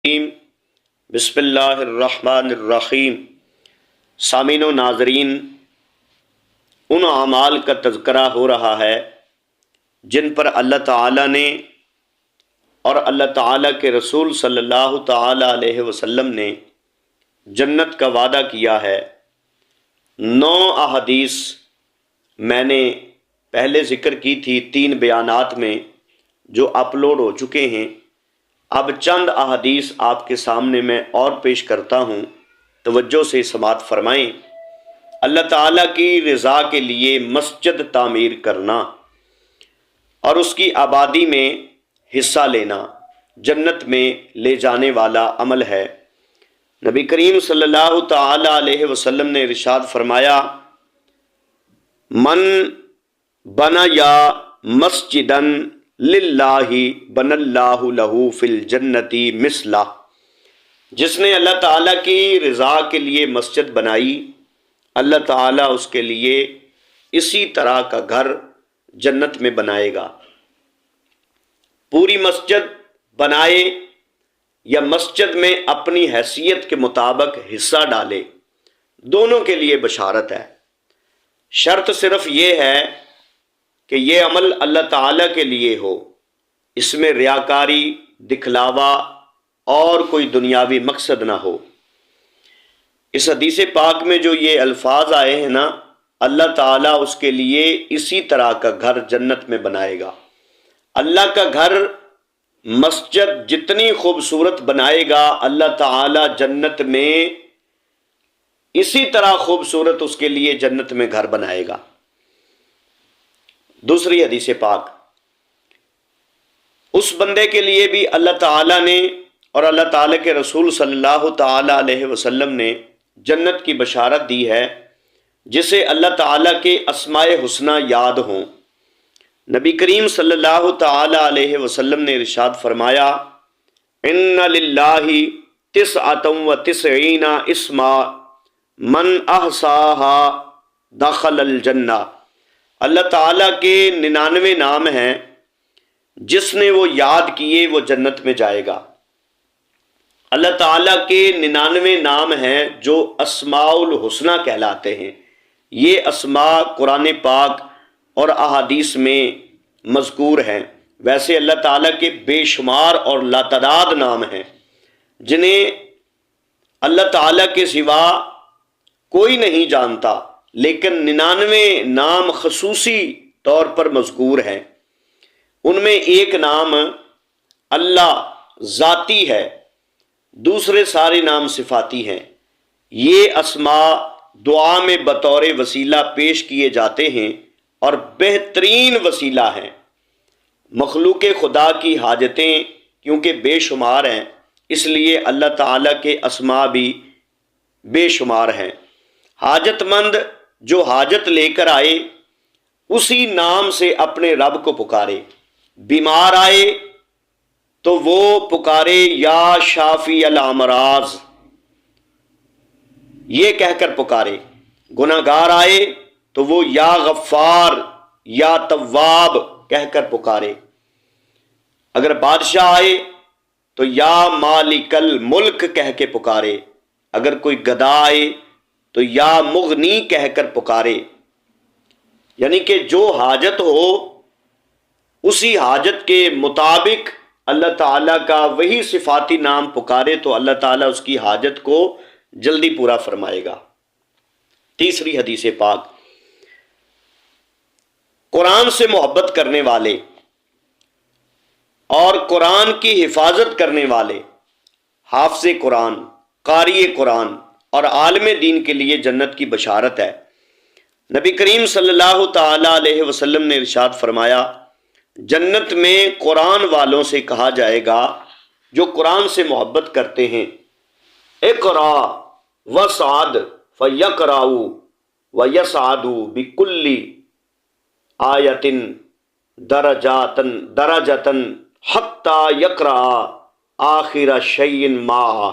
بسم اللہ الرحمن الرحیم۔ سامعین و ناظرین، ان اعمال کا تذکرہ ہو رہا ہے جن پر اللہ تعالیٰ نے اور اللہ تعالیٰ کے رسول صلی اللہ تعالیٰ علیہ وسلم نے جنت کا وعدہ کیا ہے۔ 9 احادیث میں نے پہلے ذکر کی تھی 3 بیانات میں جو اپلوڈ ہو چکے ہیں۔ اب چند احادیث آپ کے سامنے میں اور پیش کرتا ہوں، توجہ سے سماعت فرمائیں۔ اللہ تعالیٰ کی رضا کے لیے مسجد تعمیر کرنا اور اس کی آبادی میں حصہ لینا جنت میں لے جانے والا عمل ہے۔ نبی کریم صلی اللہ تعالی علیہ وسلم نے ارشاد فرمایا، من بنا یا مسجدن للہ بن اللہ لہ فی الجنتی مثلہ، جس نے اللہ تعالیٰ کی رضا کے لیے مسجد بنائی، اللہ تعالیٰ اس کے لیے اسی طرح کا گھر جنت میں بنائے گا۔ پوری مسجد بنائے یا مسجد میں اپنی حیثیت کے مطابق حصہ ڈالے، دونوں کے لیے بشارت ہے۔ شرط صرف یہ ہے کہ یہ عمل اللہ تعالیٰ کے لیے ہو، اس میں ریاکاری، دکھلاوا اور کوئی دنیاوی مقصد نہ ہو۔ اس حدیث پاک میں جو یہ الفاظ آئے ہیں نا، اللہ تعالیٰ اس کے لیے اسی طرح کا گھر جنت میں بنائے گا۔ اللہ کا گھر مسجد جتنی خوبصورت بنائے گا، اللہ تعالیٰ جنت میں اسی طرح خوبصورت اس کے لیے جنت میں گھر بنائے گا۔ دوسری حدیث پاک، اس بندے کے لیے بھی اللہ تعالیٰ نے اور اللہ تعالیٰ کے رسول صلی اللہ تعالیٰ علیہ وسلم نے جنت کی بشارت دی ہے، جسے اللہ تعالیٰ کے اسماء حسنی یاد ہوں۔ نبی کریم صلی اللہ تعالیٰ علیہ وسلم نے ارشاد فرمایا، ان للہ 99 اسما من احصاها دخل الجنہ، اللہ تعالیٰ کے 99 نام ہیں، جس نے وہ یاد کیے وہ جنت میں جائے گا۔ اللہ تعالیٰ کے 99 نام ہیں جو اسماء الحسنی کہلاتے ہیں۔ یہ اسماء قرآن پاک اور احادیث میں مذکور ہیں۔ ویسے اللہ تعالیٰ کے بے شمار اور لاتعداد نام ہیں، جنہیں اللہ تعالیٰ کے سوا کوئی نہیں جانتا، لیکن 99 نام خصوصی طور پر مذکور ہیں۔ ان میں ایک نام اللہ ذاتی ہے، دوسرے سارے نام صفاتی ہیں۔ یہ اسماء دعا میں بطور وسیلہ پیش کیے جاتے ہیں اور بہترین وسیلہ ہیں۔ مخلوق خدا کی حاجتیں کیونکہ بے شمار ہیں، اس لیے اللہ تعالیٰ کے اسماء بھی بے شمار ہیں۔ حاجت مند جو حاجت لے کر آئے، اسی نام سے اپنے رب کو پکارے۔ بیمار آئے تو وہ پکارے یا شافی الامراض، یہ کہہ کر پکارے۔ گناہگار آئے تو وہ یا غفار یا تواب کہہ کر پکارے۔ اگر بادشاہ آئے تو یا مالک الملک کہہ کے پکارے۔ اگر کوئی گدھا آئے تو یا مغنی کہہ کر پکارے۔ یعنی کہ جو حاجت ہو اسی حاجت کے مطابق اللہ تعالیٰ کا وہی صفاتی نام پکارے تو اللہ تعالیٰ اس کی حاجت کو جلدی پورا فرمائے گا۔ تیسری حدیث پاک، قرآن سے محبت کرنے والے اور قرآن کی حفاظت کرنے والے، حافظ قرآن، قاری قرآن اور عالم دین کے لیے جنت کی بشارت ہے۔ نبی کریم صلی اللہ تعالی علیہ وسلم نے ارشاد فرمایا، جنت میں قرآن والوں سے کہا جائے گا جو قرآن سے محبت کرتے ہیں، اقرا وسعد فیقرؤ ویسعد بکل آیۃ درجۃ حتی یقرأ آخر شیء معہ،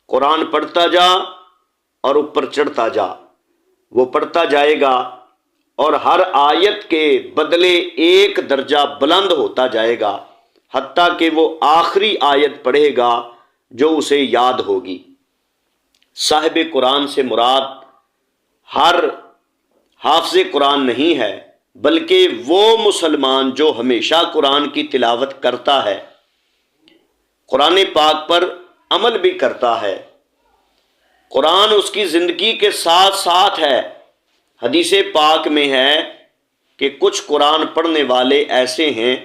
قرآن پڑھتا جا اور اوپر چڑھتا جا، وہ پڑھتا جائے گا اور ہر آیت کے بدلے ایک درجہ بلند ہوتا جائے گا، حتیٰ کہ وہ آخری آیت پڑھے گا جو اسے یاد ہوگی۔ صاحب قرآن سے مراد ہر حافظ قرآن نہیں ہے، بلکہ وہ مسلمان جو ہمیشہ قرآن کی تلاوت کرتا ہے، قرآن پاک پر عمل بھی کرتا ہے، قرآن اس کی زندگی کے ساتھ ساتھ ہے۔ حدیث پاک میں ہے کہ کچھ قرآن پڑھنے والے ایسے ہیں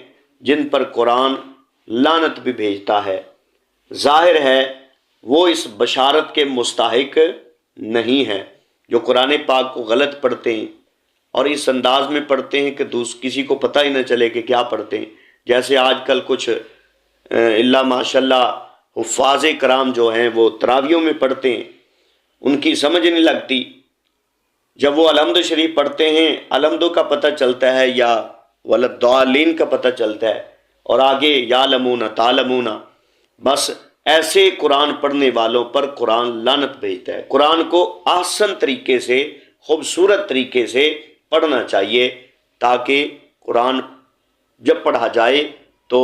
جن پر قرآن لعنت بھی بھیجتا ہے۔ ظاہر ہے وہ اس بشارت کے مستحق نہیں ہیں۔ جو قرآن پاک کو غلط پڑھتے ہیں اور اس انداز میں پڑھتے ہیں کہ کسی کو پتہ ہی نہ چلے کہ کیا پڑھتے ہیں، جیسے آج کل کچھ اللہ ماشاء اللہ حفاظ کرام جو ہیں وہ تراویحوں میں پڑھتے ہیں، ان کی سمجھ نہیں لگتی۔ جب وہ الحمد شریف پڑھتے ہیں، الحمد کا پتہ چلتا ہے یا ولدالین کا پتہ چلتا ہے، اور آگے یعلمون تعلمون، بس ایسے قرآن پڑھنے والوں پر قرآن لعنت بھیجتا ہے۔ قرآن کو احسن طریقے سے، خوبصورت طریقے سے پڑھنا چاہیے تاکہ قرآن جب پڑھا جائے تو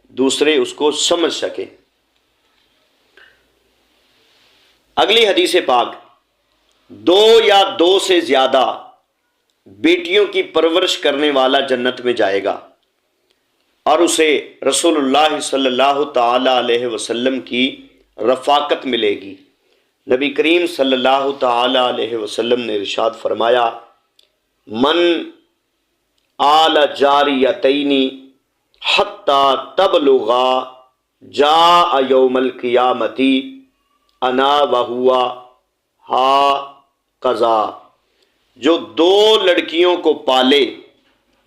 دوسرے اس کو سمجھ سکیں۔ اگلی حدیث پاک، دو یا دو سے زیادہ بیٹیوں کی پرورش کرنے والا جنت میں جائے گا اور اسے رسول اللہ صلی اللہ تعالی علیہ وسلم کی رفاقت ملے گی۔ نبی کریم صلی اللہ تعالی علیہ وسلم نے ارشاد فرمایا، من آل جاریتین حتی تبلغا جاء یوم القیامت انا وہوا ہا قضا، جو دو لڑکیوں کو پالے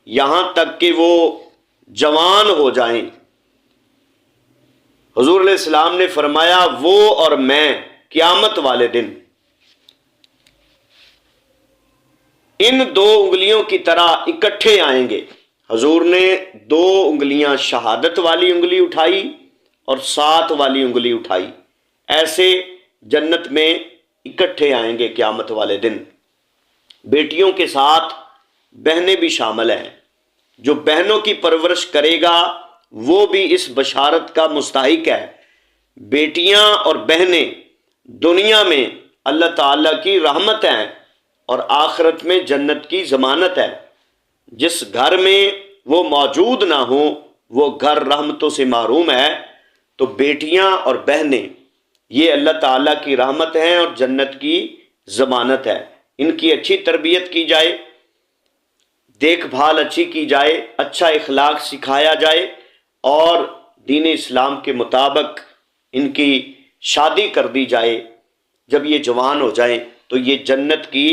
یہاں تک کہ وہ جوان ہو جائیں، حضور علیہ السلام نے فرمایا وہ اور میں قیامت والے دن ان دو انگلیوں کی طرح اکٹھے آئیں گے۔ حضور نے دو انگلیاں، شہادت والی انگلی اٹھائی اور ساتھ والی انگلی اٹھائی، ایسے جنت میں اکٹھے آئیں گے قیامت والے دن۔ بیٹیوں کے ساتھ بہنیں بھی شامل ہیں۔ جو بہنوں کی پرورش کرے گا وہ بھی اس بشارت کا مستحق ہے۔ بیٹیاں اور بہنیں دنیا میں اللہ تعالیٰ کی رحمت ہیں اور آخرت میں جنت کی ضمانت ہے۔ جس گھر میں وہ موجود نہ ہوں وہ گھر رحمتوں سے محروم ہے۔ تو بیٹیاں اور بہنیں یہ اللہ تعالیٰ کی رحمت ہیں اور جنت کی ضمانت ہے۔ ان کی اچھی تربیت کی جائے، دیکھ بھال اچھی کی جائے، اچھا اخلاق سکھایا جائے اور دین اسلام کے مطابق ان کی شادی کر دی جائے۔ جب یہ جوان ہو جائیں تو یہ جنت کی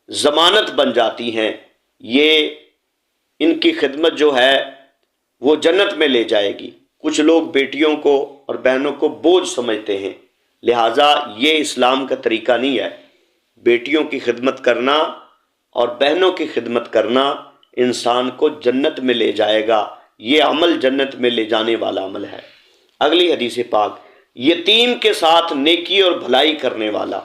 ضمانت بن جاتی ہیں۔ یہ ان کی خدمت جو ہے وہ جنت میں لے جائے گی۔ کچھ لوگ بیٹیوں کو اور بہنوں کو بوجھ سمجھتے ہیں، لہٰذا یہ اسلام کا طریقہ نہیں ہے۔ بیٹیوں کی خدمت کرنا اور بہنوں کی خدمت کرنا انسان کو جنت میں لے جائے گا۔ یہ عمل جنت میں لے جانے والا عمل ہے۔ اگلی حدیث پاک، یتیم کے ساتھ نیکی اور بھلائی کرنے والا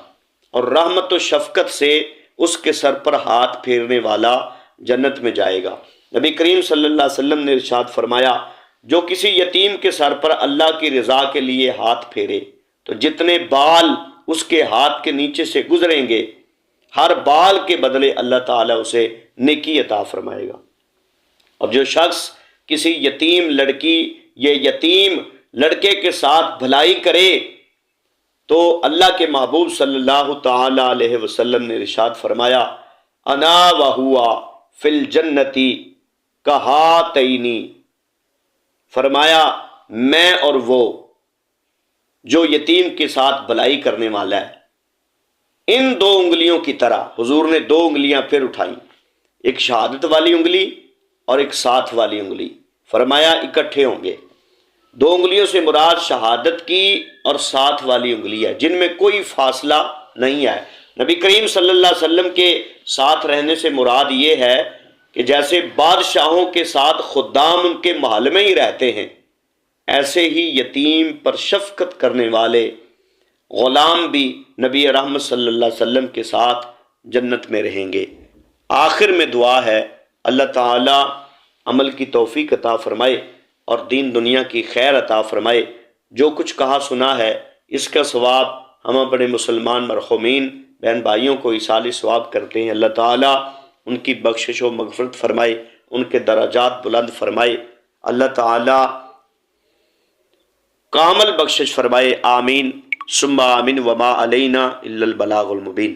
اور رحمت و شفقت سے اس کے سر پر ہاتھ پھیرنے والا جنت میں جائے گا۔ نبی کریم صلی اللہ علیہ وسلم نے ارشاد فرمایا، جو کسی یتیم کے سر پر اللہ کی رضا کے لیے ہاتھ پھیرے تو جتنے بال اس کے ہاتھ کے نیچے سے گزریں گے، ہر بال کے بدلے اللہ تعالیٰ اسے نیکی عطا فرمائے گا۔ اب جو شخص کسی یتیم لڑکی یا یتیم لڑکے کے ساتھ بھلائی کرے تو اللہ کے محبوب صلی اللہ تعالی علیہ وسلم نے ارشاد فرمایا، انا وہوا فی الجنتی کہاتینی، فرمایا میں اور وہ جو یتیم کے ساتھ بھلائی کرنے والا ہے ان دو انگلیوں کی طرح۔ حضور نے دو انگلیاں پھر اٹھائیں، ایک شہادت والی انگلی اور ایک ساتھ والی انگلی، فرمایا اکٹھے ہوں گے۔ دو انگلیوں سے مراد شہادت کی اور ساتھ والی انگلی ہے، جن میں کوئی فاصلہ نہیں ہے۔ نبی کریم صلی اللہ علیہ وسلم کے ساتھ رہنے سے مراد یہ ہے کہ جیسے بادشاہوں کے ساتھ خدام ان کے محل میں ہی رہتے ہیں، ایسے ہی یتیم پر شفقت کرنے والے غلام بھی نبی رحمت صلی اللہ علیہ وسلم کے ساتھ جنت میں رہیں گے۔ آخر میں دعا ہے، اللہ تعالی عمل کی توفیق عطا فرمائے اور دین دنیا کی خیر عطا فرمائے۔ جو کچھ کہا سنا ہے اس کا ثواب ہم اپنے مسلمان مرحومین بہن بھائیوں کو ایصال ثواب کرتے ہیں۔ اللہ تعالیٰ ان کی بخشش و مغفرت فرمائے، ان کے درجات بلند فرمائے، اللہ تعالیٰ کامل بخشش فرمائے، آمین ثم آمین، وما علینا الا البلاغ المبین۔